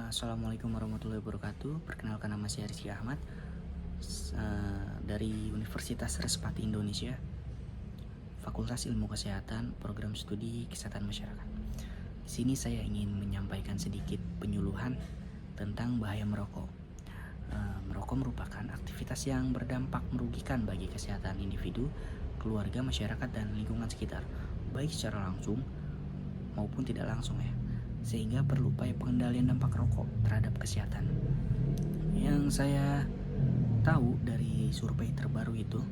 Assalamualaikum warahmatullahi wabarakatuh. Perkenalkan, nama saya Rizky Ahmad dari Universitas Respati Indonesia, Fakultas Ilmu Kesehatan, Program Studi Kesehatan Masyarakat. Di sini saya ingin menyampaikan sedikit penyuluhan tentang bahaya merokok. Merokok merupakan aktivitas yang berdampak merugikan bagi kesehatan individu, keluarga, masyarakat, dan lingkungan sekitar, baik secara langsung maupun tidak langsung ya. Sehingga perlu upaya pengendalian dampak rokok terhadap kesehatan. Yang saya tahu dari survei terbaru itu,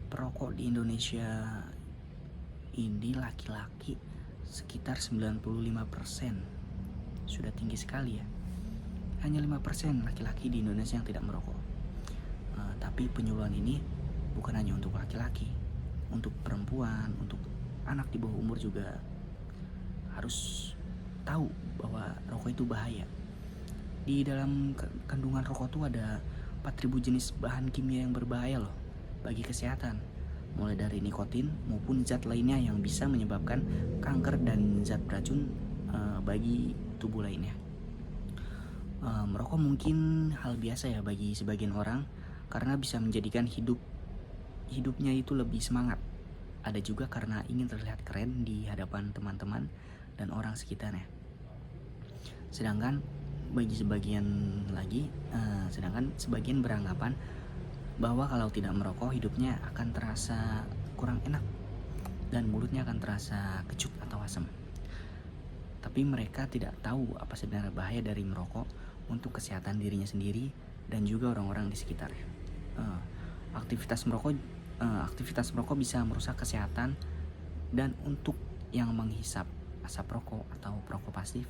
perokok di Indonesia ini laki-laki sekitar 95%. Sudah tinggi sekali ya. Hanya 5% laki-laki di Indonesia yang tidak merokok. Tapi penyuluhan ini bukan hanya untuk laki-laki, untuk perempuan, untuk anak di bawah umur juga harus tahu bahwa rokok itu bahaya. Di dalam kandungan rokok itu ada 4.000 jenis bahan kimia yang berbahaya loh bagi kesehatan, mulai dari nikotin maupun zat lainnya yang bisa menyebabkan kanker dan zat beracun bagi tubuh lainnya. Merokok mungkin hal biasa ya bagi sebagian orang karena bisa menjadikan hidupnya itu lebih semangat. Ada juga karena ingin terlihat keren di hadapan teman-teman dan orang sekitarnya. Sedangkan sebagian beranggapan bahwa kalau tidak merokok hidupnya akan terasa kurang enak dan mulutnya akan terasa kecut atau asam. Tapi mereka tidak tahu apa sebenarnya bahaya dari merokok untuk kesehatan dirinya sendiri dan juga orang-orang di sekitarnya. Aktivitas merokok bisa merusak kesehatan, dan untuk yang menghisap asap rokok atau perokok pasif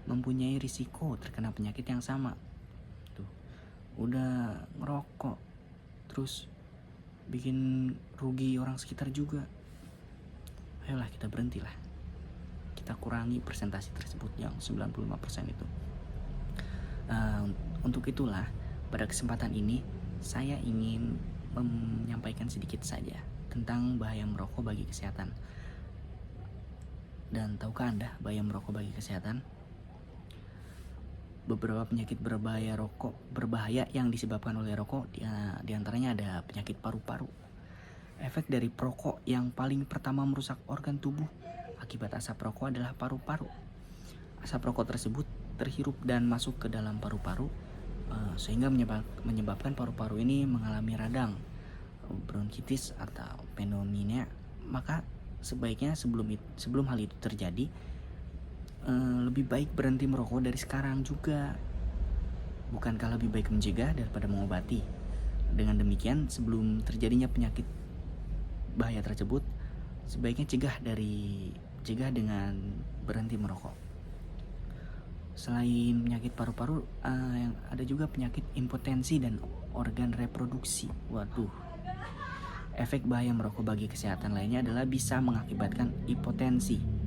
mempunyai risiko terkena penyakit yang sama. Tuh, udah ngerokok terus bikin rugi orang sekitar juga. Ayolah kita berhentilah. Kita kurangi persentase tersebut yang 95% itu. Untuk itulah pada kesempatan ini saya ingin menyampaikan sedikit saja tentang bahaya merokok bagi kesehatan. Dan tahukah Anda bahaya merokok bagi kesehatan? Beberapa penyakit berbahaya yang disebabkan oleh rokok, di antaranya ada penyakit paru-paru. Efek dari perokok yang paling pertama merusak organ tubuh akibat asap rokok adalah paru-paru. Asap rokok tersebut terhirup dan masuk ke dalam paru-paru, sehingga menyebabkan paru-paru ini mengalami radang, bronkitis atau pneumonia. Maka sebaiknya sebelum hal itu terjadi, lebih baik berhenti merokok dari sekarang juga. Bukankah lebih baik mencegah daripada mengobati? Dengan demikian, sebelum terjadinya penyakit bahaya tersebut, sebaiknya cegah dengan berhenti merokok. Selain penyakit paru-paru, yang ada juga penyakit impotensi dan organ reproduksi. Waduh. Efek bahaya merokok bagi kesehatan lainnya adalah bisa mengakibatkan impotensi.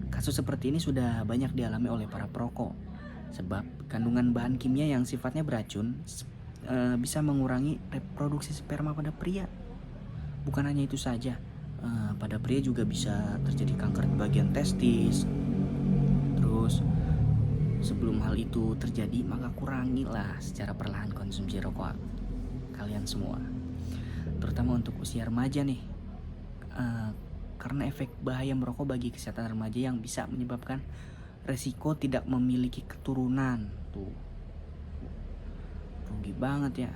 Kasus seperti ini sudah banyak dialami oleh para perokok, sebab kandungan bahan kimia yang sifatnya beracun bisa mengurangi reproduksi sperma pada pria. Bukan hanya itu saja, pada pria juga bisa terjadi kanker di bagian testis. Terus sebelum hal itu terjadi, maka kurangilah secara perlahan konsumsi rokok kalian semua, terutama untuk usia remaja nih. Karena efek bahaya merokok bagi kesehatan remaja yang bisa menyebabkan resiko tidak memiliki keturunan. Tuh, rugi banget ya,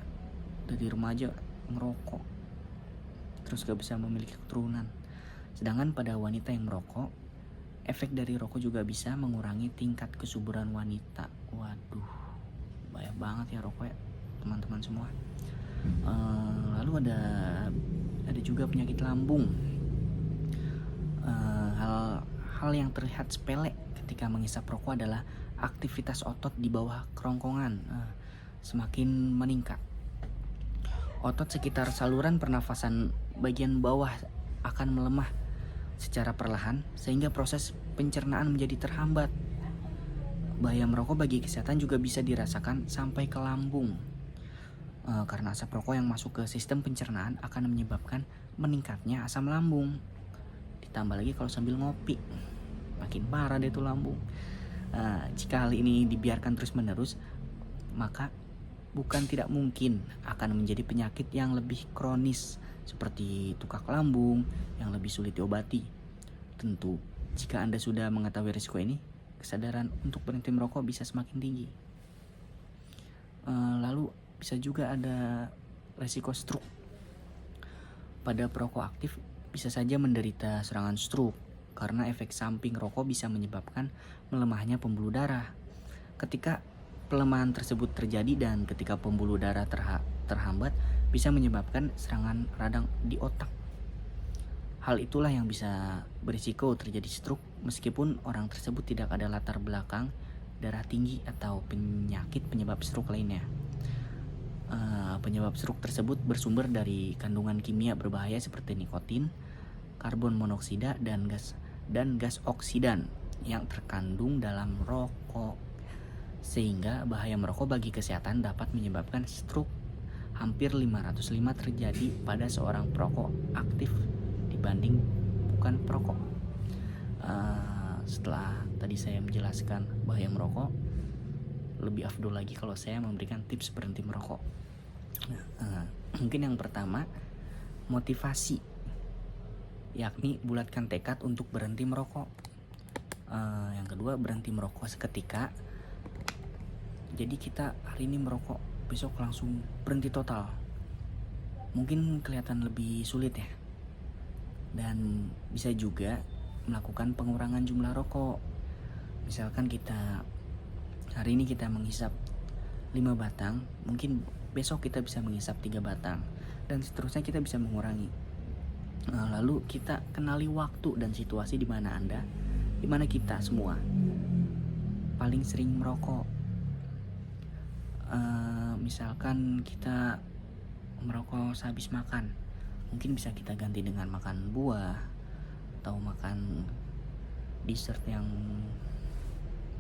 dari remaja ngerokok terus gak bisa memiliki keturunan. Sedangkan pada wanita yang merokok, efek dari rokok juga bisa mengurangi tingkat kesuburan wanita. Waduh, bahaya banget ya rokok ya teman-teman semua. Lalu ada juga penyakit lambung. Hal yang terlihat sepele ketika menghisap rokok adalah aktivitas otot di bawah kerongkongan semakin meningkat. Otot sekitar saluran pernafasan bagian bawah akan melemah secara perlahan sehingga proses pencernaan menjadi terhambat. Bahaya merokok bagi kesehatan juga bisa dirasakan sampai ke lambung. Karena asap rokok yang masuk ke sistem pencernaan akan menyebabkan meningkatnya asam lambung. Ditambah lagi kalau sambil ngopi, makin parah deh tuh lambung. Jika hal ini dibiarkan terus-menerus, maka bukan tidak mungkin akan menjadi penyakit yang lebih kronis seperti tukak lambung yang lebih sulit diobati. Tentu, jika Anda sudah mengetahui risiko ini, kesadaran untuk berhenti merokok bisa semakin tinggi. Lalu bisa juga ada risiko stroke. Pada perokok aktif bisa saja menderita serangan stroke karena efek samping rokok bisa menyebabkan melemahnya pembuluh darah. Ketika pelemahan tersebut terjadi dan ketika pembuluh darah terhambat, bisa menyebabkan serangan radang di otak. Hal itulah yang bisa berisiko terjadi stroke meskipun orang tersebut tidak ada latar belakang darah tinggi atau penyakit penyebab stroke lainnya. Penyebab stroke tersebut bersumber dari kandungan kimia berbahaya seperti nikotin, karbon monoksida, dan gas oksidan yang terkandung dalam rokok, sehingga bahaya merokok bagi kesehatan dapat menyebabkan stroke. Hampir 505 terjadi pada seorang perokok aktif dibanding bukan perokok. Setelah tadi saya menjelaskan bahaya merokok, lebih afdol lagi kalau saya memberikan tips berhenti merokok. Mungkin yang pertama, motivasi, yakni bulatkan tekad untuk berhenti merokok. Yang kedua, berhenti merokok seketika. Jadi kita hari ini merokok, besok langsung berhenti total. Mungkin kelihatan lebih sulit ya. Dan bisa juga melakukan pengurangan jumlah rokok. Misalkan hari ini kita menghisap 5 batang, mungkin besok kita bisa menghisap 3 batang, dan seterusnya kita bisa mengurangi. Lalu kita kenali waktu dan situasi di mana kita semua paling sering merokok. Misalkan kita merokok sehabis makan, mungkin bisa kita ganti dengan makan buah atau makan dessert yang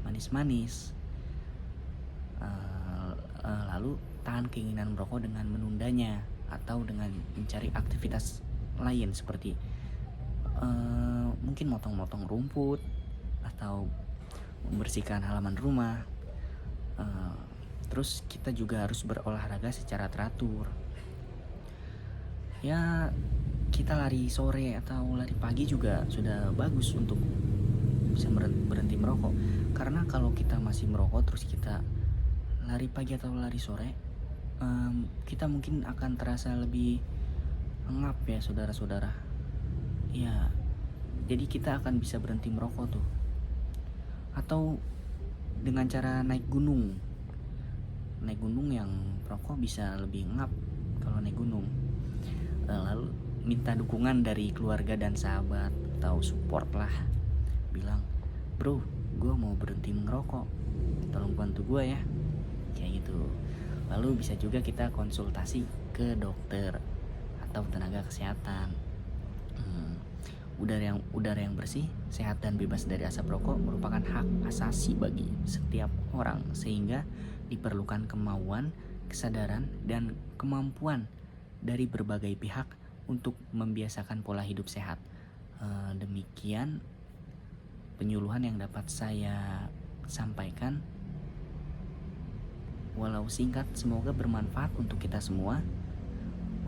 manis-manis. Lalu tahan keinginan merokok dengan menundanya atau dengan mencari aktivitas lain seperti mungkin motong-motong rumput atau membersihkan halaman rumah. Terus kita juga harus berolahraga secara teratur. Ya, kita lari sore atau lari pagi juga sudah bagus untuk bisa berhenti merokok. Karena kalau kita masih merokok terus kita lari pagi atau lari sore, kita mungkin akan terasa lebih ngap ya saudara-saudara. Ya, jadi kita akan bisa berhenti merokok tuh. Atau dengan cara naik gunung yang perokok bisa lebih ngap kalau naik gunung. Lalu minta dukungan dari keluarga dan sahabat atau support lah, bilang, bro, gue mau berhenti ngerokok, tolong bantu gue ya, kayak gitu. Lalu bisa juga kita konsultasi ke dokter atau tenaga kesehatan. Udara yang bersih, sehat dan bebas dari asap rokok merupakan hak asasi bagi setiap orang, sehingga diperlukan kemauan, kesadaran, dan kemampuan dari berbagai pihak untuk membiasakan pola hidup sehat. Demikian penyuluhan yang dapat saya sampaikan. Walau singkat, semoga bermanfaat untuk kita semua.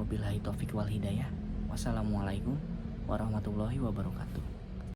Wabillahi taufik wal hidayah. Wassalamualaikum warahmatullahi wabarakatuh.